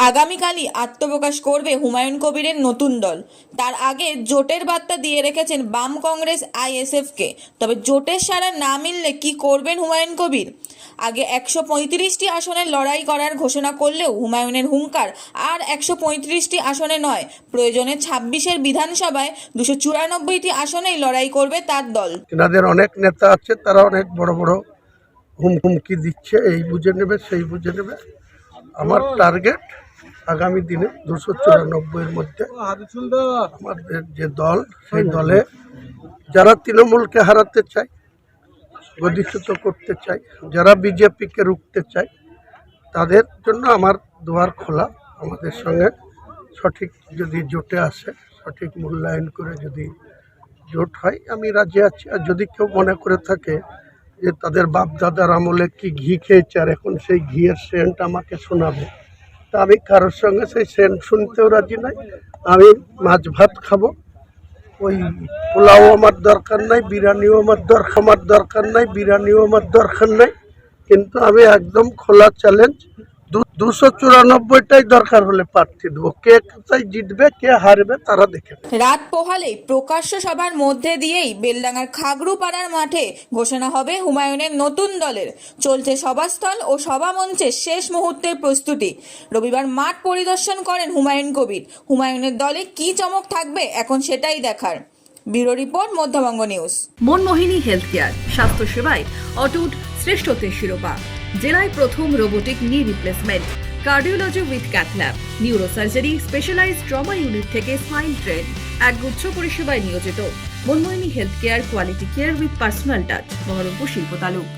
আগামীকালই আত্মপ্রকাশ করবে হুমায়ুন কবিরের নতুন দল। তার আগে জোটের বার্তা দিয়ে রেখেছেন বাম কংগ্রেস আইএসএফকে। তবে জোটের সাড়া না মিললে কি করবেন হুমায়ুন কবির? আগে 135টি আসনের লড়াই করার ঘোষণা করলেও হুমায়ুনের হুঙ্কার আর 135টি আসনে নয়, প্রয়োজনে 26-এর বিধানসভায় 294টি আসনেই লড়াই করবে তার দল। এনাদের অনেক নেতা আছে, তারা অনেক বড় বড় হুমকি দিচ্ছে, এই বুঝে নেবে সেই বুঝে নেবে। আমার টার্গেট আগামী দিনে 294-এর মধ্যে আমাদের যে দল, সেই দলে যারা তৃণমূলকে হারাতে চায়, গদিচ্যুত করতে চায়, যারা বিজেপিকে রুখতে চায়, তাদের জন্য আমার দুয়ার খোলা। আমাদের সঙ্গে সঠিক যদি জোটে আসে, সঠিক মূল্যায়ন করে যদি জোট হয়, আমি রাজি আছি। আর যদি কেউ মনে করে থাকে যে তাদের বাপ দাদার আমলে কি ঘি খেয়েছে আর এখন সেই ঘিয়ের সেন্ট আমাকে শোনাবে, তা আমি কারোর সঙ্গে সেই সেন্ট শুনতেও রাজি নাই। আমি মাছ ভাত খাবো, ওই পোলাও আমার দরকার নাই, বিরিয়ানিও আমার দরকার নাই, বিরিয়ানিও আমার দরকার নাই। কিন্তু আমি একদম খোলা চ্যালেঞ্জ, 294টাই দরকার হলে প্রার্থী দেবো। কে কোথায় জিতবে, কে হারবে, তারা দেখে। রাত পোহালেই প্রকাশ্য সভার মধ্যে দিয়েই বেলডাঙ্গার খাগড়ুপাড়ার মাঠে ঘোষণা হবে হুমায়ুনের নতুন দলের। চলছে সভাস্থল ও সভামঞ্চের শেষ মুহূর্তের প্রস্তুতি। রবিবার মাঠ পরিদর্শন করেন হুমায়ুন কবির। হুমায়ুনের দলে কি চমক থাকবে এখন সেটাই দেখার। Bureau report, Madhyabanga news. Manmohini health care, স্বাস্থ্য সেবায় অটুট শ্রেষ্ঠত্বের শিরোপা। জেলায় প্রথম robotic knee replacement, cardiology with cath lab, neurosurgery, specialised trauma unit থেকে স্পাইন ট্রেন, একগুচ্ছ পরিষেবায় নিয়োজিত। Manmohini health care, quality care with personal touch, Berhampore শিল্প তালুক।